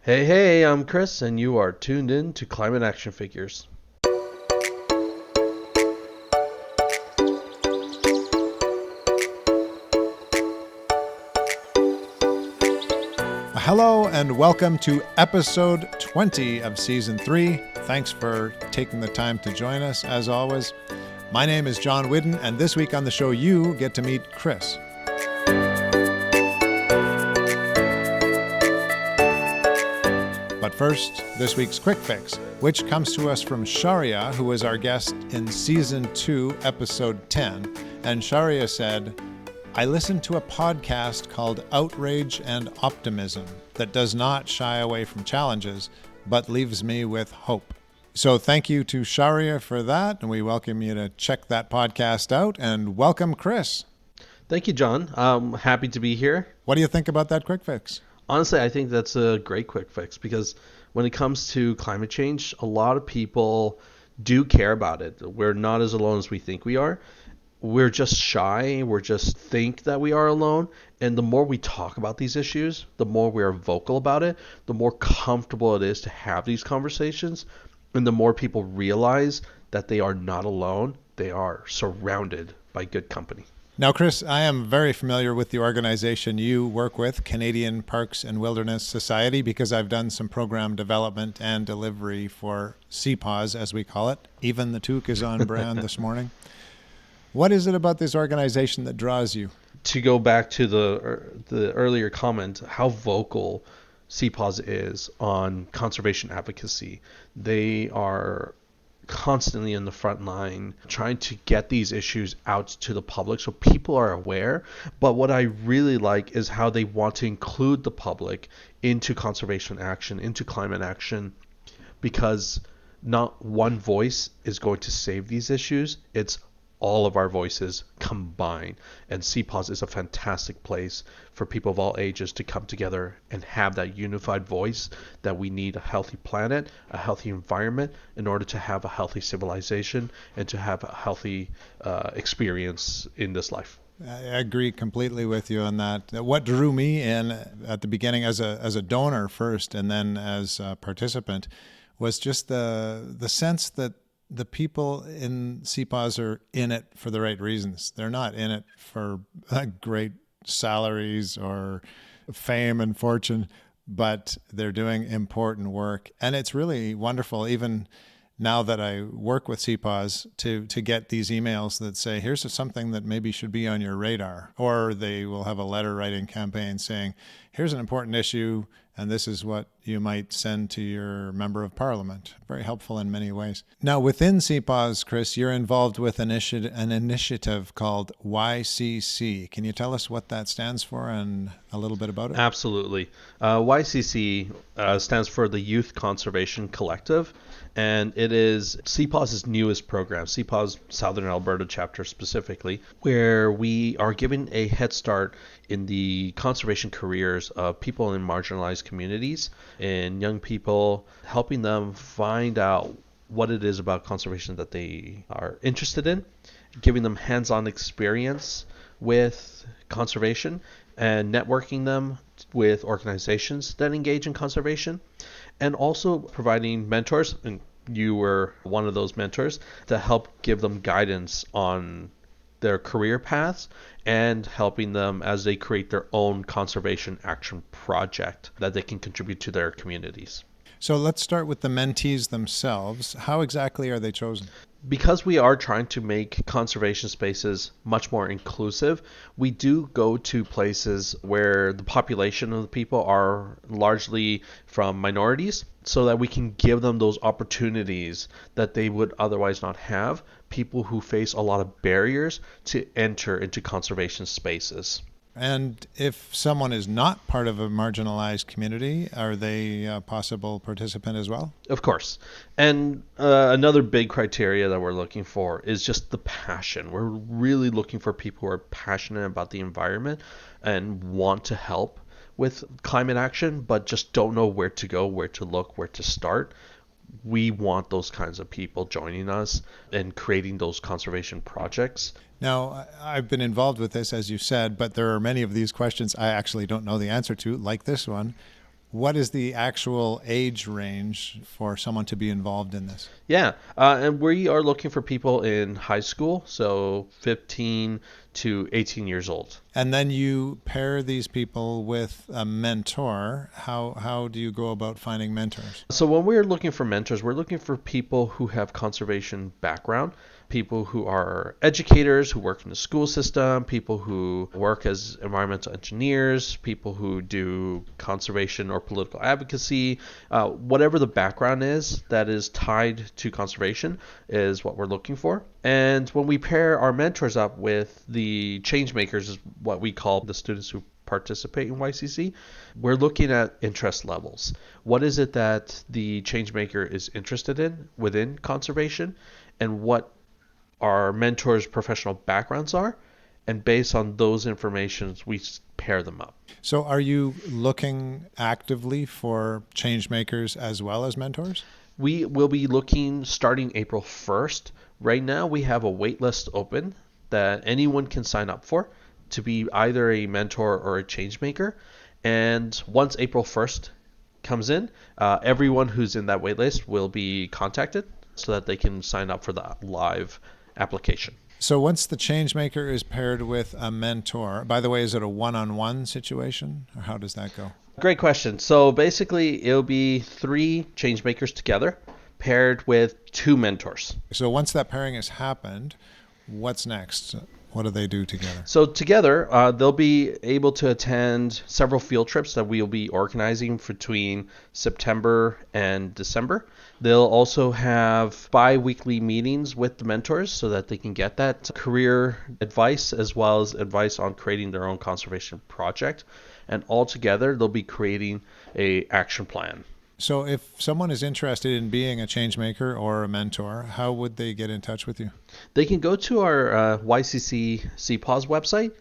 Hey, hey, I'm Chris, and you are tuned in to Climate Action Figures. Hello and welcome to episode 20 of season 3. Thanks for taking the time to join us, as always. My name is John Whidden, and this week on the show, you get to meet Chris. But first, this week's QuickFix, which comes to us from Shaurya, who was our guest in season 2, episode 10. And Shaurya said, I listened to a podcast called Outrage and Optimism that does not shy away from challenges, but leaves me with hope. So thank you to Shaurya for that, and we welcome you to check that podcast out, and welcome Chris. Thank you, John. I'm happy to be here. What do you think about that quick fix? Honestly, I think that's a great quick fix because when it comes to climate change, a lot of people do care about it. We're not as alone as we think we are. We're just shy. We're just think that we are alone. And the more we talk about these issues, the more we are vocal about it, the more comfortable it is to have these conversations. And the more people realize that they are not alone, they are surrounded by good company. Now, Chris, I am very familiar with the organization you work with, Canadian Parks and Wilderness Society, because I've done some program development and delivery for CPAWS, as we call it. Even the toque is on brand this morning. What is it about this organization that draws you? To go back to the earlier comment, how vocal CPAWS is on conservation advocacy. They are constantly in the front line trying to get these issues out to the public so people are aware. But what I really like is how they want to include the public into conservation action, into climate action, because not one voice is going to save these issues. It's all of our voices combined. And CPAWS is a fantastic place for people of all ages to come together and have that unified voice that we need a healthy planet, a healthy environment in order to have a healthy civilization and to have a healthy experience in this life. I agree completely with you on that. What drew me in at the beginning as a donor first and then as a participant was just the sense that the people in CPAWS are in it for the right reasons. They're not in it for great salaries or fame and fortune, but they're doing important work. And it's really wonderful, even now that I work with CPAWS, to get these emails that say, here's something that maybe should be on your radar. Or they will have a letter writing campaign saying, here's an important issue, and this is what you might send to your member of parliament. Very helpful in many ways. Now, within CPAWS, Chris, you're involved with an initiative called YCC. Can you tell us what that stands for and a little bit about it? Absolutely. YCC stands for the Youth Conservation Collective, and it is CPAWS's newest program, CPAWS Southern Alberta chapter specifically, where we are giving a head start in the conservation careers of people in marginalized communities and young people, helping them find out what it is about conservation that they are interested in, giving them hands-on experience with conservation and networking them with organizations that engage in conservation, and also providing mentors, and you were one of those mentors, to help give them guidance on their career paths and helping them as they create their own conservation action project that they can contribute to their communities. So let's start with the mentees themselves. How exactly are they chosen? Because we are trying to make conservation spaces much more inclusive, we do go to places where the population of the people are largely from minorities so that we can give them those opportunities that they would otherwise not have, people who face a lot of barriers to enter into conservation spaces. And if someone is not part of a marginalized community, are they a possible participant as well? Of course. And another big criteria that we're looking for is just the passion. We're really looking for people who are passionate about the environment and want to help with climate action, but just don't know where to go, where to look, where to start. We want those kinds of people joining us and creating those conservation projects. Now, I've been involved with this, as you said, but there are many of these questions I actually don't know the answer to, like this one. What is the actual age range for someone to be involved in this? Yeah, and we are looking for people in high school, so 15 to 18 years old. And then you pair these people with a mentor. How do you go about finding mentors? So when we're looking for mentors, we're looking for people who have conservation background, people who are educators, who work in the school system, people who work as environmental engineers, people who do conservation or political advocacy, whatever the background is that is tied to conservation is what we're looking for. And when we pair our mentors up with the change makers, is what we call the students who participate in YCC, we're looking at interest levels. What is it that the change maker is interested in within conservation, and what our mentors' professional backgrounds are, and based on those informations, we pair them up. So are you looking actively for change makers as well as mentors? We will be looking starting April 1st. Right now, we have a wait list open that anyone can sign up for to be either a mentor or a change maker. And once April 1st comes in, everyone who's in that wait list will be contacted so that they can sign up for the live application. So once the change maker is paired with a mentor, by the way, is it a one-on-one situation, or how does that go? Great question. So basically, it'll be 3 change makers together paired with 2 mentors. So once that pairing has happened, what's next? What do they do together? So together, they'll be able to attend several field trips that we'll be organizing between September and December. They'll also have bi-weekly meetings with the mentors so that they can get that career advice as well as advice on creating their own conservation project. And all together, they'll be creating an action plan. So if someone is interested in being a change maker or a mentor, how would they get in touch with you? They can go to our YCC CPAWS website,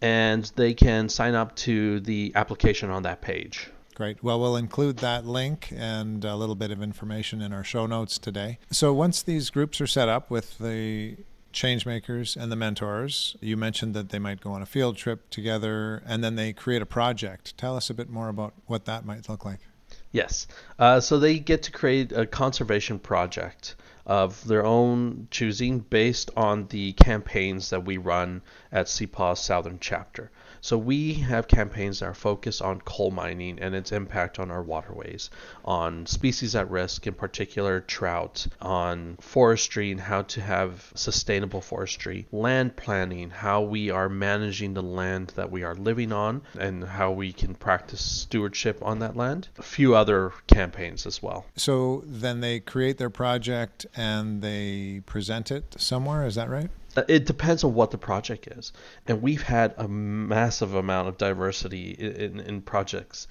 and they can sign up to the application on that page. Great. Well, we'll include that link and a little bit of information in our show notes today. So once these groups are set up with the change makers and the mentors, you mentioned that they might go on a field trip together and then they create a project. Tell us a bit more about what that might look like. Yes. So they get to create a conservation project of their own choosing based on the campaigns that we run at CPAWS Southern Chapter. So we have campaigns that are focused on coal mining and its impact on our waterways, on species at risk, in particular trout, on forestry and how to have sustainable forestry, land planning, how we are managing the land that we are living on, and how we can practice stewardship on that land. A few other campaigns as well. So then they create their project and they present it somewhere, is that right? It depends on what the project is. And we've had a massive amount of diversity in projects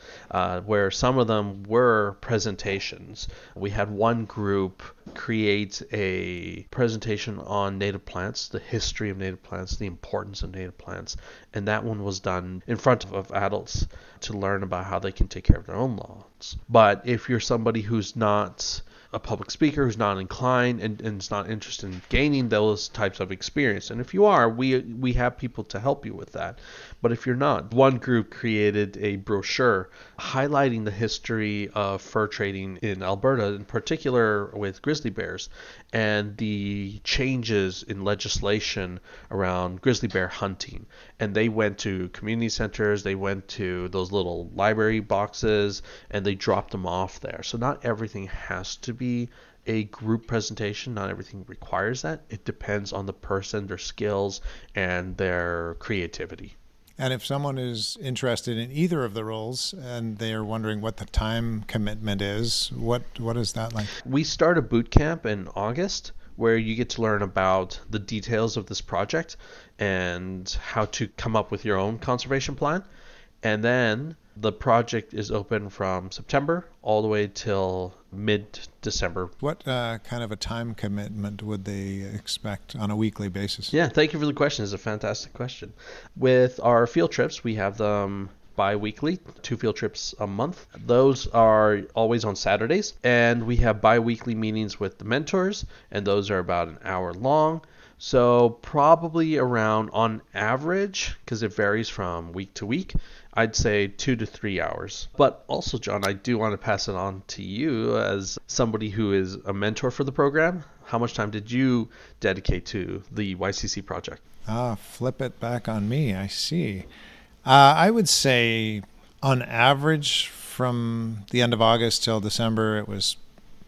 where some of them were presentations. We had one group create a presentation on native plants, the history of native plants, the importance of native plants. And that one was done in front of adults to learn about how they can take care of their own lawns. But if you're somebody who's not a public speaker, who's not inclined and is not interested in gaining those types of experience. And if you are, we have people to help you with that. But if you're not, one group created a brochure highlighting the history of fur trading in Alberta, in particular with grizzly bears, and the changes in legislation around grizzly bear hunting. And they went to community centers, they went to those little library boxes, and they dropped them off there. So not everything has to be a group presentation. Not everything requires that. It depends on the person, their skills, and their creativity. And if someone is interested in either of the roles and they are wondering what the time commitment is, what is that like? We start a boot camp in August where you get to learn about the details of this project and how to come up with your own conservation plan. And then the project is open from September all the way till mid-December. What kind of a time commitment would they expect on a weekly basis? Yeah, thank you for the question. It's a fantastic question. With our field trips, we have them bi-weekly, 2 field trips a month. Those are always on Saturdays, and we have bi-weekly meetings with the mentors, and those are about an hour long. So probably around, on average, because it varies from week to week, I'd say 2 to 3 hours. But also, John, I do want to pass it on to you as somebody who is a mentor for the program. How much time did you dedicate to the YCC project? Flip it back on me. I see. I would say on average from the end of August till December, it was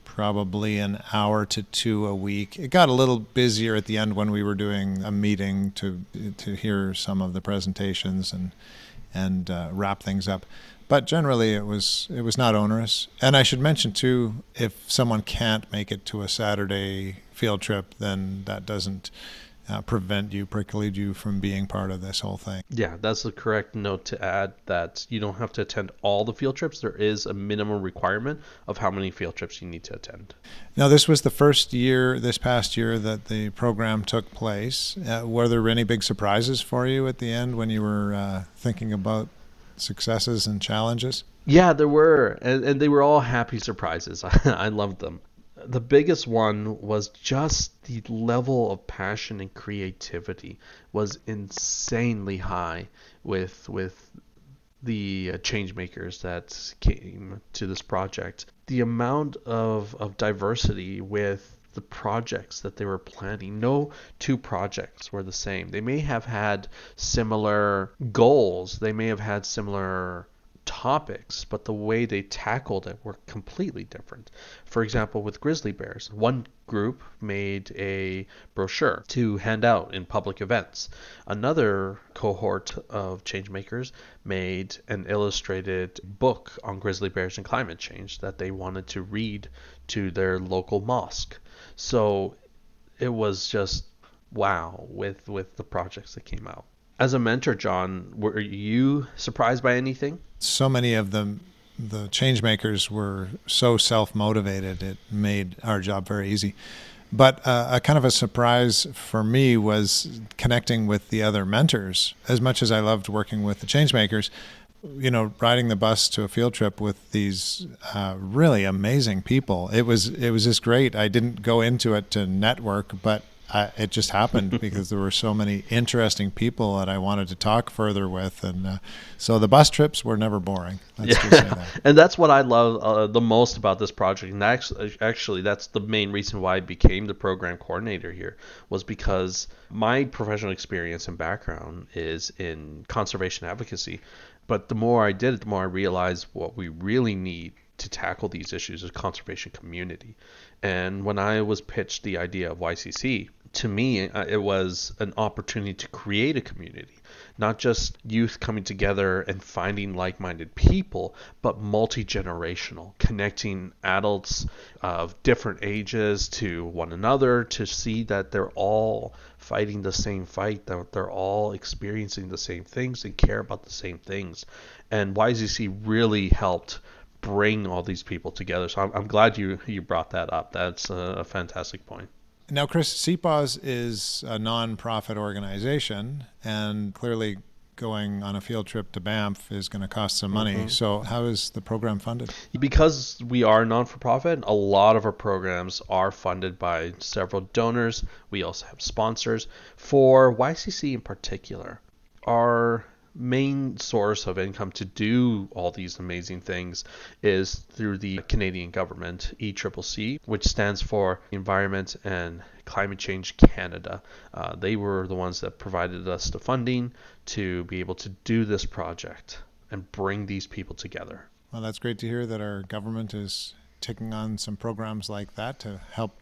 probably an hour to two a week. It got a little busier at the end when we were doing a meeting to hear some of the presentations and wrap things up. But generally, it was not onerous. And I should mention too, if someone can't make it to a Saturday field trip, then that doesn't preclude you from being part of this whole thing. Yeah, that's the correct note to add, that you don't have to attend all the field trips. There is a minimum requirement of how many field trips you need to attend. Now, this was the first year, this past year, that the program took place. Were there any big surprises for you at the end when you were thinking about successes and challenges? Yeah, there were, and they were all happy surprises. I loved them. The biggest one was just the level of passion and creativity was insanely high with the change makers that came to this project. The amount of diversity with the projects that they were planning. No two projects were the same. They may have had similar goals. They may have had similar topics, but the way they tackled it were completely different. For example, with grizzly bears, one group made a brochure to hand out in public events. Another cohort of changemakers made an illustrated book on grizzly bears and climate change that they wanted to read to their local mosque. So it was just wow with the projects that came out. As a mentor, John, were you surprised by anything? So many of the change makers were so self-motivated, it made our job very easy. But a kind of a surprise for me was connecting with the other mentors. As much as I loved working with the change makers, riding the bus to a field trip with these really amazing people, it was just great. I didn't go into it to network, but it just happened because there were so many interesting people that I wanted to talk further with, and so the bus trips were never boring. Let's just say that. And that's what I love the most about this project. And actually, that's the main reason why I became the program coordinator here, was because my professional experience and background is in conservation advocacy. But the more I did it, the more I realized what we really need to tackle these issues is conservation community. And when I was pitched the idea of YCC, to me, it was an opportunity to create a community, not just youth coming together and finding like-minded people, but multi-generational, connecting adults of different ages to one another to see that they're all fighting the same fight, that they're all experiencing the same things and care about the same things. And YCC really helped bring all these people together. So I'm glad you brought that up. That's a fantastic point. Now, Chris, CPAWS is a non-profit organization, and clearly going on a field trip to Banff is going to cost some money. Mm-hmm. So how is the program funded? Because we are non-for-profit, a lot of our programs are funded by several donors. We also have sponsors. For YCC in particular, our main source of income to do all these amazing things is through the Canadian government, ECCC, which stands for Environment and Climate Change Canada. They were the ones that provided us the funding to be able to do this project and bring these people together. Well, that's great to hear that our government is taking on some programs like that to help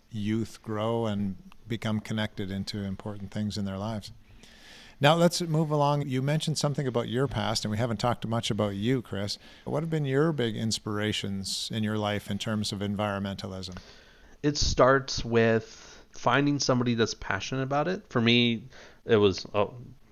youth grow and become connected into important things in their lives. Now let's move along. You mentioned something about your past, and we haven't talked much about you, Chris. What have been your big inspirations in your life in terms of environmentalism? It starts with finding somebody that's passionate about it. For me, it was,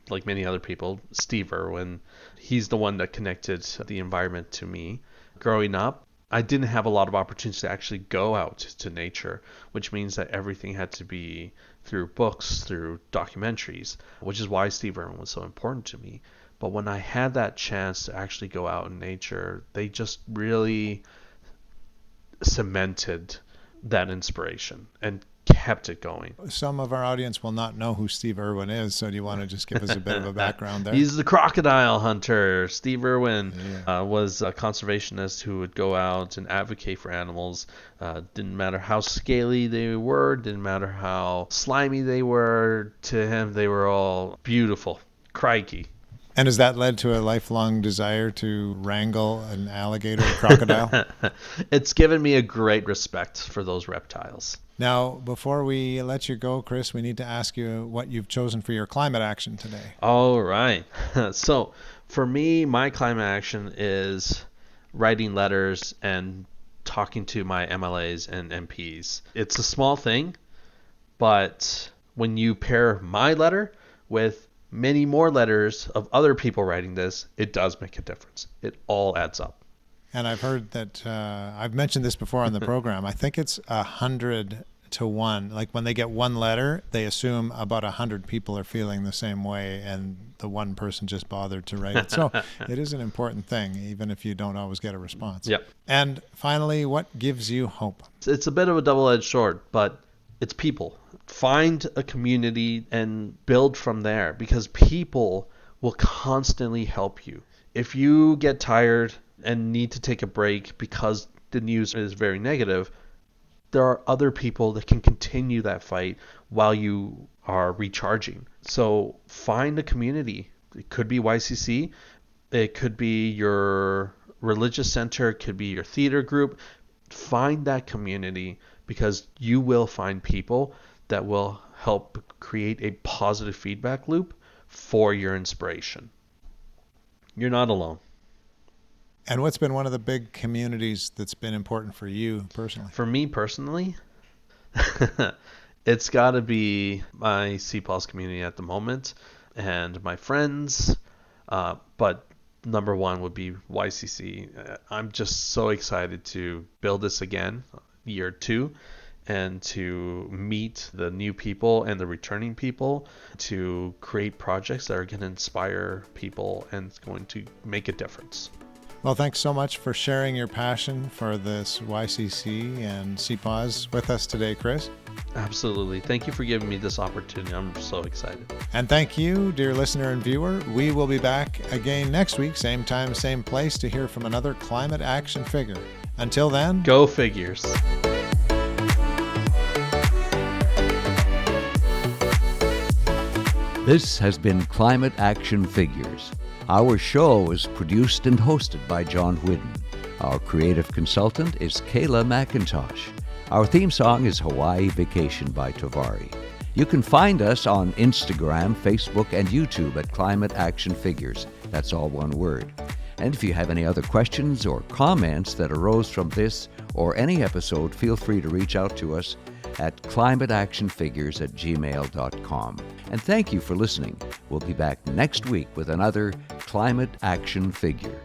like many other people, Steve Irwin. He's the one that connected the environment to me. Growing up, I didn't have a lot of opportunities to actually go out to nature, which means that everything had to be through books, through documentaries, which is why Steve Irwin was so important to me. But when I had that chance to actually go out in nature, they just really cemented that inspiration and kept it going. Some of our audience will not know who Steve Irwin is, so do you want to just give us a bit of a background there? He's the crocodile hunter. Steve Irwin was a conservationist who would go out and advocate for animals. Didn't matter how scaly they were, didn't matter how slimy they were. To him, they were all beautiful. Crikey. And has that led to a lifelong desire to wrangle an alligator or crocodile? It's given me a great respect for those reptiles. Now, before we let you go, Chris, we need to ask you what you've chosen for your climate action today. All right. So for me, my climate action is writing letters and talking to my MLAs and MPs. It's a small thing, but when you pair my letter with many more letters of other people writing this, it does make a difference. It all adds up. And I've heard that, I've mentioned this before on the program, I think it's 100 to 1. Like when they get one letter, they assume about 100 people are feeling the same way, and the one person just bothered to write it. So it is an important thing, even if you don't always get a response. Yep. And finally, what gives you hope? It's a bit of a double-edged sword, but it's people. Find a community and build from there, because people will constantly help you. If you get tired and need to take a break because the news is very negative, there are other people that can continue that fight while you are recharging. So find a community. It could be YCC, it could be your religious center, it could be your theater group. Find that community, because you will find people that will help create a positive feedback loop for your inspiration. You're not alone. And what's been one of the big communities that's been important for you personally? For me personally, it's got to be my CPAWS community at the moment and my friends. But number one would be YCC. I'm just so excited to build this again, year 2, and to meet the new people and the returning people, to create projects that are going to inspire people and it's going to make a difference. Well, thanks so much for sharing your passion for this YCC and CPAWS with us today, Chris. Absolutely. Thank you for giving me this opportunity. I'm so excited. And thank you, dear listener and viewer. We will be back again next week, same time, same place, to hear from another climate action figure. Until then, go figures. This has been Climate Action Figures. Our show is produced and hosted by John Whidden. Our creative consultant is Kayla McIntosh. Our theme song is Hawaii Vacation by Tovari. You can find us on Instagram, Facebook, and YouTube at Climate Action Figures. That's all one word. And if you have any other questions or comments that arose from this or any episode, feel free to reach out to us at climateactionfigures@gmail.com. And thank you for listening. We'll be back next week with another Climate Action Figure.